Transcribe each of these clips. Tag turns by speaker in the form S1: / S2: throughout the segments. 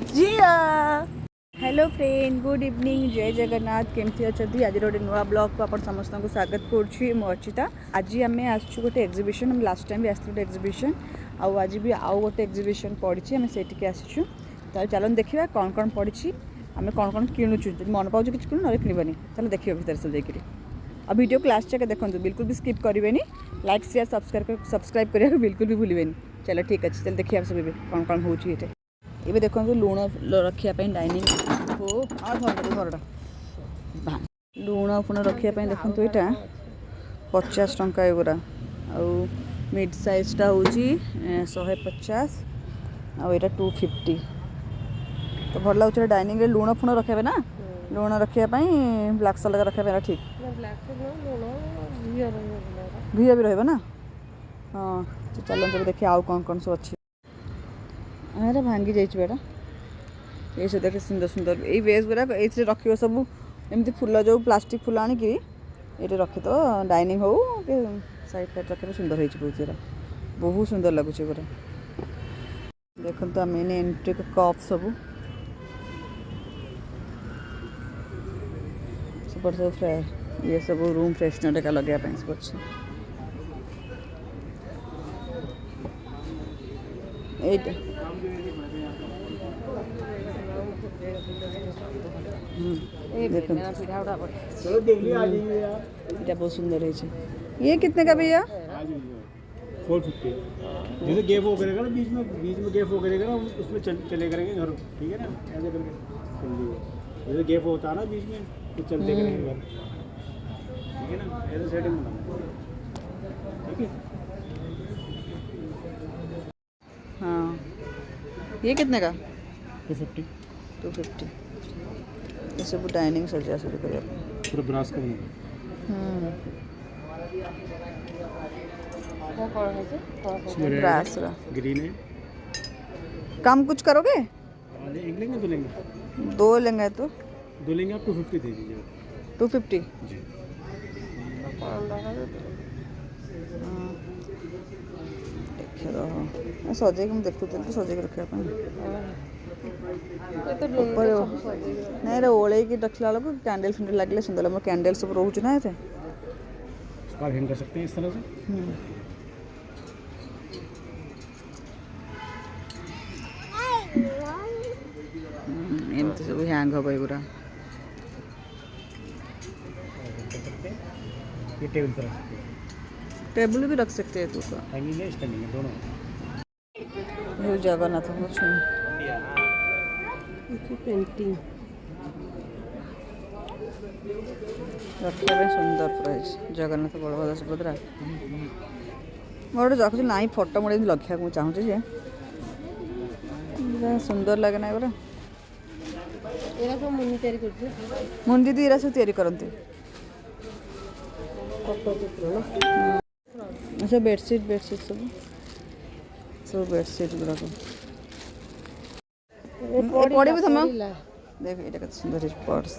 S1: जिया hello friend good evening जय जगन्नाथ केमती अच्छा आज गोटे नुआ ब्लॉग को आप समस्त को स्वागत करुँच अर्चिता आज आम आसु गोटे एग्जिबिशन हम लास्ट टाइम भी आस गोटे एग्जिबिशन आज भी आउ गोटे एग्जिबिशन पड़ी आम से आसीचु तो चलो देखा कौन कौन पड़ी आम कौन कौन किणुचु जो मन पाँच कि किणु ना किणवानी चलो देखिए भितर सब जाकि और वीडियो को लास्ट जाके देखो बिल्कुल भी स्किप करेंगे लाइक शेयर सब्सक्राइब करने को बिल्कुल भी भूलें चलो ठीक अच्छे चलो देखिए सब कौन कौन हो ये देखो लुण रखापी डाइनिंग हो घरटा लुण फुण रखापी देखो यहाँ 50 टंका एगुरा आउ मिड साइजटा हूँ 150 आउ यहाँ 250 तो भल लगे डाइनिंग लुण फुण रखापे ना लुण रखापी ब्लाक सल्ट रखापी ठीक भीआ भी रहा हाँ तो चलो देखिए आउ कौन कौन सब अच्छी अरे भांगी जाइए ये सब देखे सुंदर सुंदर ये वेज गुराक ये रख सब एमती फुल जो प्लास्टिक फुल आणिक ये रखी तो डाइनिंग हो कि साइड साइड रखे सुंदर हो बहुत सुंदर लगुच गोरा देखो तो मेन एंट्री कप सब सब ये सब रूम फ्रेशनर का लगे सब अच्छे बहुत सुंदर है ये कितने का भैया
S2: 450 जैसे गैप हो करेगा ना बीच में गैप हो करेगा ना उसमें चले करेंगे घर ठीक है ना ऐसे करके जैसे गैप होता है ना बीच में तो चलते करेंगे घर ठीक है ना ऐसे सेटिंग बनाना ठीक है।
S1: हाँ ये कितने का
S2: 250
S1: ये सब डाइनिंग सजा शुरू कर
S2: पूरा ब्रास का
S1: ब्रास
S2: ग्रीन है
S1: काम कुछ करोगे
S2: एक लेंगे दो लेंगे
S1: दो लेंगे तो
S2: दो लेंगे आप 250 दे दीजिए
S1: 250
S2: जी
S1: देखे रहो सजे मुझे देखुते तो सजे रखा ऊपर नहीं रे ओले की रखला बेलू कैंडल फिंडल लगे सुंदर लगे कैंडल सब रोच ना ये
S2: हैंग कर सकते हैं इस तरह से
S1: एमती सब हैंग हम एगुरा
S2: ये टेबल पर रख सकते हैं
S1: टेबल भी रख सकते हैं तो
S2: हैंगिंग है स्टैंडिंग है दोनों
S1: जगन्नाथ
S3: पेंटिंग
S1: रखा सुंदर प्राइस जगन्नाथ बलभद्र सुभद्रा मोटे रखुच ना फोटो मोटे लखा मुझे चाहूँ जे सुंदर लगे ना एगुरा मुंडी दी सब तैयारी करते अच्छा बेडसीट सब बेडसीट गुड़ाक पड़े भी थमा देख ये सुंदर है पर्स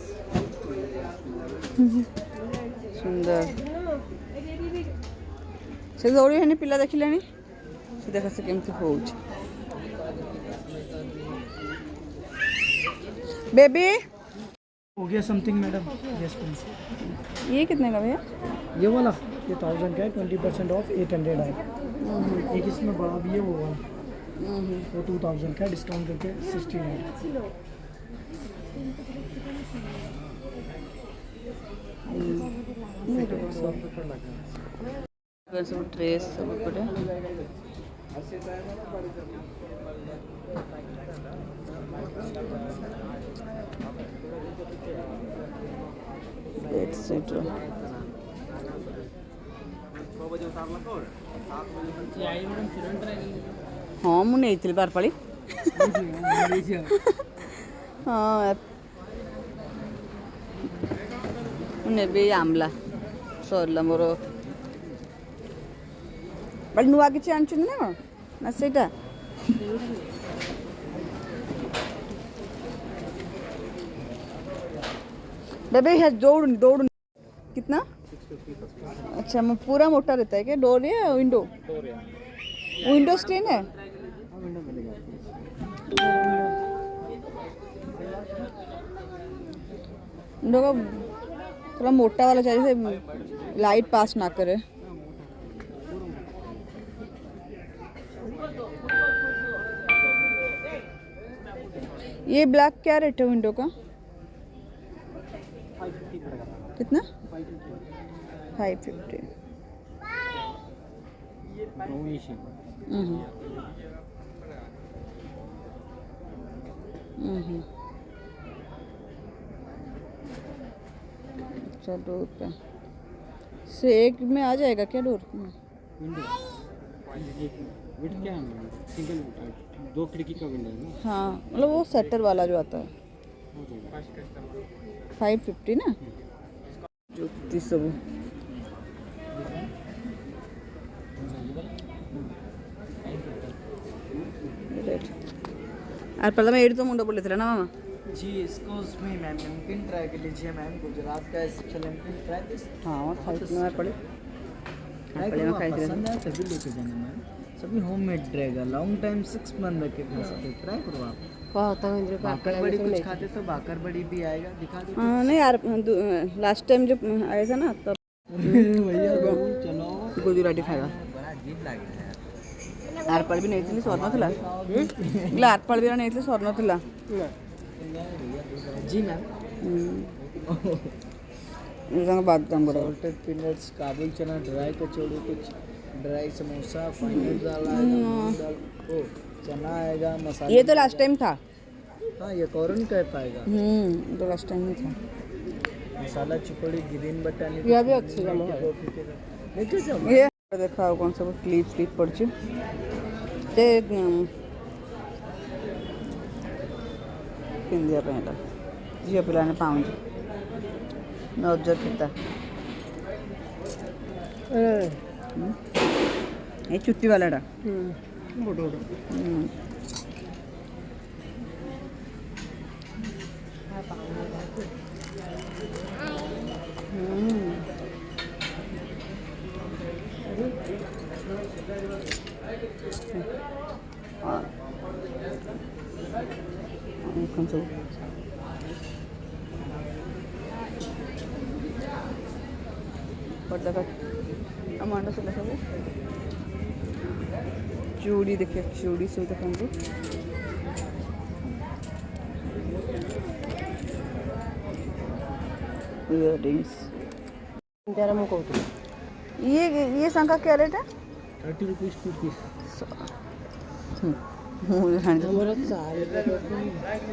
S1: सुंदर से दौड़ी है पिला देखिले से देख से केमती हो बेबी
S2: हो गया समथिंग मैडम यस प्लीज
S1: ये कितने का भैया
S2: ये वाला ये 1000 का है 20% ऑफ 800 है एक इसमें बड़ा भी है वो वाला वो 2000 का डिस्काउंट करके 16
S1: सब ड्रेस सब पड़े एटसेट्रा हाँ मुझे बारपाली हाँ मुझे आमला सरला मोर बट नुआ कि आनी ना ना सेटा बेबी है दौड़ दौड़ कितना अच्छा पूरा मोटा रहता है क्या डोर या विंडो विंडो स्क्रीन है।
S2: हाँ विंडो मिलेगा आपको।
S1: विंडो का थोड़ा मोटा वाला चाहिए जिससे लाइट पास ना करे। ये ब्लैक क्या रेट है विंडो का?
S2: 550 पड़ेगा।
S1: कितना?
S2: 550।
S1: 550। अच्छा डोर पे से एक में आ जाएगा क्या डोर में?
S2: विंडो विंड क्या है? सिंगल दो खिड़की का विंडो है ना।
S1: हाँ मतलब वो सेटर वाला जो आता है।
S2: हो जाएगा।
S1: 550 ना। जुत्ती सब यार पहले मैं 8 मुंडा बोले थे ना मामा।
S3: जी एक्सक्यूज मी मैम, नमकीन ट्राई कर लीजिए मैम, गुजरात का स्पेशल नमकीन ट्राई दिस।
S1: हाँ और खाई मैं पड़े
S3: ट्राई करो, आप पसंद आए तभी लेके जाना मैम। सभी होममेड रहेगा, लॉन्ग टाइम 6 मंथ रख के खा सकते, ट्राई करो आप। भाकर बड़ी कुछ खाते तो भाकर बड़ी भी आएगा, दिखा दो।
S1: हाँ नहीं यार लास्ट टाइम जो आया था ना तब
S3: भैया चलो
S1: गुजराती खाएगा।
S3: बड़ा अजीब लग रहा है
S1: आर पड़ भी नहीं थी स्वर्ण थिला आर पड़ भी नहीं थी स्वर्ण थिला।
S3: जी मैम।
S1: बादाम बड़ा
S3: सॉल्टेड पीनट्स, काबुल चना, ड्राई कचौड़ी, कुछ ड्राई समोसा, पनीर दाल आएगा, मूंग दाल, ओ चना आएगा, मसाला।
S1: ये तो लास्ट टाइम था।
S3: हाँ ये कौरन कह पाएगा।
S1: तो लास्ट टाइम ही था।
S3: मसाला चिकड़ी, ग्रीन बटानी,
S1: यह भी अच्छी जमा है।
S3: देखिए सब
S1: ये देखा कौन सा क्लिप क्लिप पड़छ ते पिंदिया पहला झील पिलाने पाऊँगी मैं ऑब्जर्व किया। ये चुट्टी वाला कौन सा पर्दा का अमांडा से सब चूड़ी देखिए, चूड़ी सब देखो इयररिंग्स। ये शंका क्या रेट है?
S2: 30 रुपीज़ 2 पीस।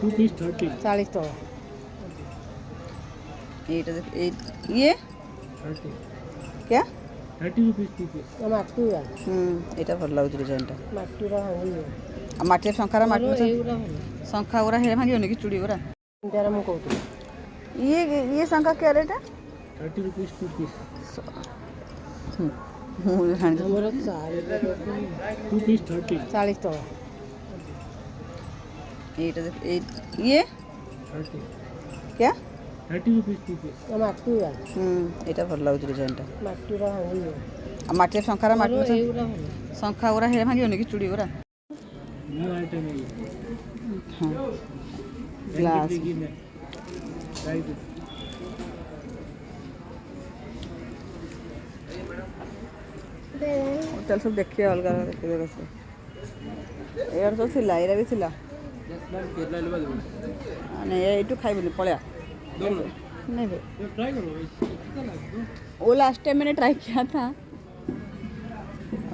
S2: 2 पीस 30।
S1: 40 तो ये
S2: 30
S1: क्या
S2: 30 रुपीज़ 2 पीस।
S1: এটা ভাল লাগুଛି ডিজাইনটা মাটির শঙ্খারা মাটি শঙ্খা ওরা হেরে ভাঙিও নাকি চুড়ি ওরা ये शंका क्या रेट है?
S2: 30 रुपीज़ 2 पीस। 2 पीस 30।
S1: 40 तो ये
S2: 30।
S1: क्या
S2: 30 रुपीज़ 2 पीस।
S1: এটা ভাল লাগুଛି ডিজাইনটা মাটির শঙ্খারা মাটি শঙ্খা ওরা হেরে ভাঙিও নাকি চুড়ি ওরা
S2: न्यू आइटम है ये।
S1: हाँ ग्लास
S2: राइट।
S1: चल सब देखिए अलग देखिए जगह से यार सब थिला एरा भी थिला नहीं ये खाइबनी पलिया नहीं भाई
S2: ट्राई करो।
S1: वो लास्ट टाइम मैंने ट्राई किया था।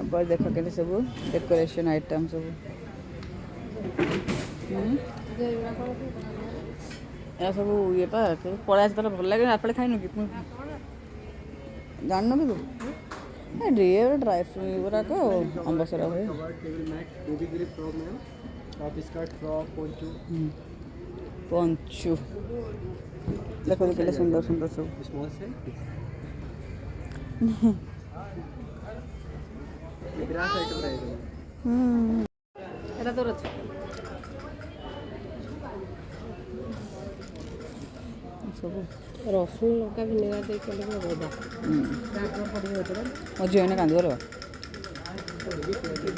S1: अब देखो कैसे सब डेकोरेशन आइटम सब या सब ये पा पड़ा तरह भल लगे आप खाइन कि जान कि तू ड्रियर ड्राई फ्रूट गुराक अंबसरा हुए
S2: table mat, baby grip frock में top skirt frock poncho
S1: poncho देखो के सुंदर सुंदर सब
S2: स्मॉल से ये ग्रास आइटम रहेगा।
S1: এটা তোর আছে ସବୁ
S4: ରସୁଣ ଲଙ୍କା ଭିନେଗାର ଦେଇ କଲେ ଭଲ।
S1: ମୋ ଝିଅ ଏଇନେ କାନ୍ଦିବ ର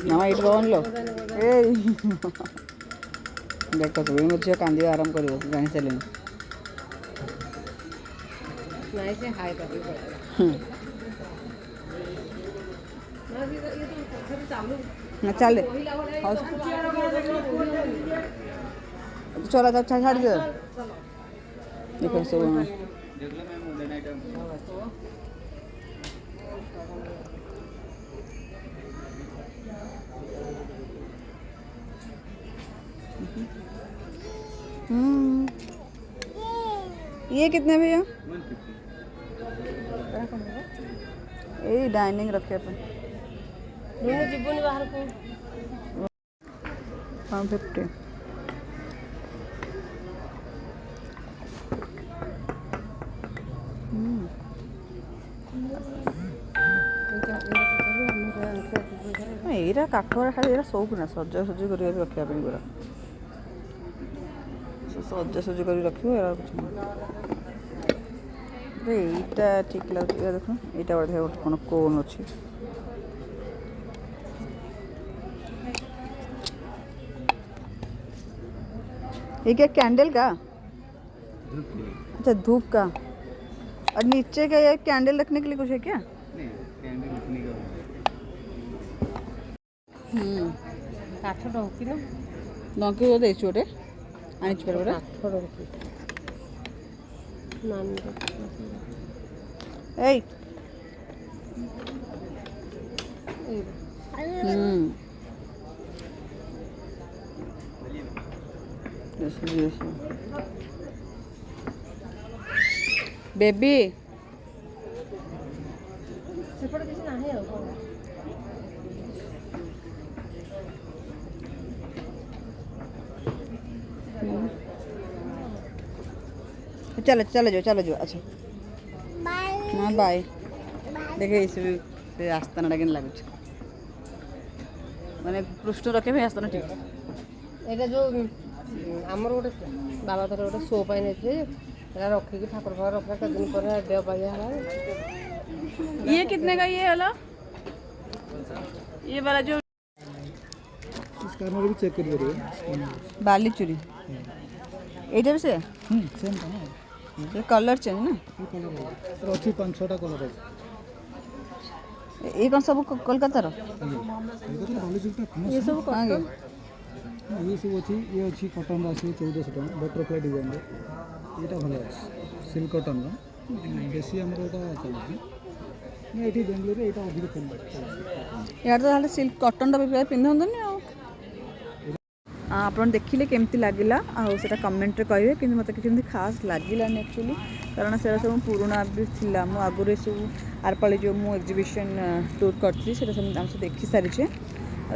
S1: मामा ये रोन लो ए देखो तो ये मुझे कांदी आराम करियो जानी चले
S4: नहीं से हाय करके
S1: ना चल चला जा छाड़ दे देखो सब ये कितने भैया ये डाइनिंग रखे अपन
S4: नहीं जीवन बाहर को
S1: 150 ଏଇଟା କାଠରେ ଖାଲି ଏଇଟା ସଉକ ନା ସଜାସଜି କରି ରଖିବା ପାଇଁ ପୁରା ସଜାସଜି କରି ରଖିବ ଏଇଟା କିଛି ନାହିଁ ଏଇଟା ଠିକ୍ ଲାଗୁଛି ଦେଖ ଏଇଟା ବୋଧେ ଗୋଟେ କ'ଣ କୋନ୍ ଅଛି ये क्या कैंडल का अच्छा धूप का और नीचे का ये कैंडल रखने के लिए कुछ है क्या
S4: काठ डंकी ना
S1: डंकी वो देछु ओटे आनिच पर बड़ा
S4: काठ डंकी नाम
S1: एई यस बेबी
S4: ସେପଟେ କିଛି ନାହିଁ ଆଉ କ'ଣ
S1: चलो चलो जो अच्छा हाँ बाय देखे इस आस्ताना के लगुच माने पृष्ठ रखे भी आस्ताना ठीक
S4: ଏଇଟା ଯୋଉ ଆମର ଗୋଟେ ବାବା ତାର ଗୋଟେ ଶୋ ପାଇଁ ନେଇଥିଲେ ଏଟା ରଖିକି ଠାକୁର ଘର ରଖିଲା କେତେ ଦିନ ପରେ ଦେହ ପାଇଆ ହେଲା
S1: ये कितने का ये वाला ये वाला जो
S2: इसका भी चेक करिए
S1: बाली चूड़ी एटा भी से
S2: सेम था ना
S1: ये कलर चेंज ना
S2: ये कलर है अच्छी 5-6टा कलर है
S1: ये कौन सब कोलकाता रो
S2: ये तो बाली चूड़ीटा फेमस
S1: ये सब कहाँ गए
S2: ये सब अच्छी ये अच्छी कॉटन आसी 1400 टका बटरफ्लाई डिजाइन रे एटा भलो আছে सिल्क कॉटन रो बेसी हमर एटा चलछि मैं एठी बेंगलोर रे एटा अधिक फेमस
S1: यार तो हाले सिल्क कॉटन टा भी पिंधंदनी आ आपन देखिले केमती लागिला आ सेटा कमेंट रे कहिवे कि मते किछि खास लागिलानी एक्चुअली कारण सेरा सब पुराना भी थिला मु आगुरे सब आरपाली जो मु एग्जीबिशन टूर करथि सेटा सब हम से देखि सारि छे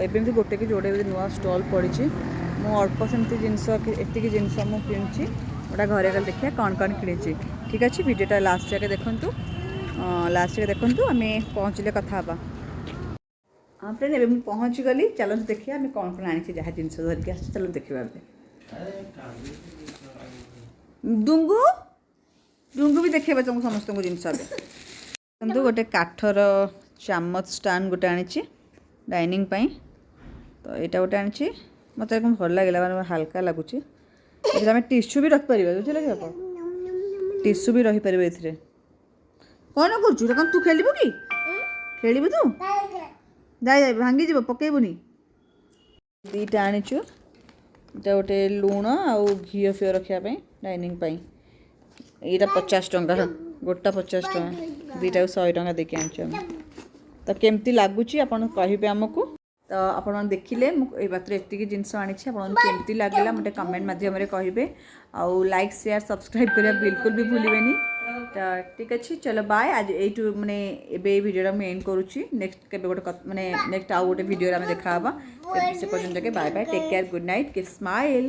S1: एबेमती गोटे कि जोड़े नुआ स्टॉल पड़ी मु अल्प सेमती जिनस एतिक जिनस मु किणुची गोटा घरे गल देखिया कौन कौन किणी ठीक अच्छे वीडियोटा लास्ट जाके देखूँ लास्ट जाके देखूँ आम पहुँचले कथा हाँ फ्रेंड एवं पहुँच गली चलो देखिए आम कौन कौन आनी जहाँ जिन धरिक आस चलो देखा डुंगु डुंगु भी देखेबा तुमको समस्त को जिनस देखो गोटे काठर चामच स्टैंड गोटे आनी डाइनिंग पाई तो यहाँ गोटे आनी मत भल लगे हल्का लगुच आम टिश्यू भी रखिपर बुझे कि आप टिश्यू भी रहीपर ए कौन कर तू खेलु कि खेलु तू जाए भांगी जीव पकेबुनी दीटा आनीचु इटा गोटे लुण आउ घी फिओ रखापी डाइनिंग पाई यहाँ 50 टंका गोटा 50 टंका दीटा 100 टंका देके आनीचु तो केमती लगुच आपन कहिबे हमकु तो आपण देखिले ये बात एतिक जिनस आनी केमती लगे मत कमेंट मध्यम कहे आउ लाइक शेयर सब्सक्राइब करिया बिल्कुल भी भूलिबेनी तो ठीक अच्छे चलो बाय आज यू माने एबे वीडियो मुझे एंड करुच्ची नेक्स्ट के गोटे माने नेक्स्ट आउ गोटे वीडियो देखा से पर्यटन bye bye take care good night के स्माइल।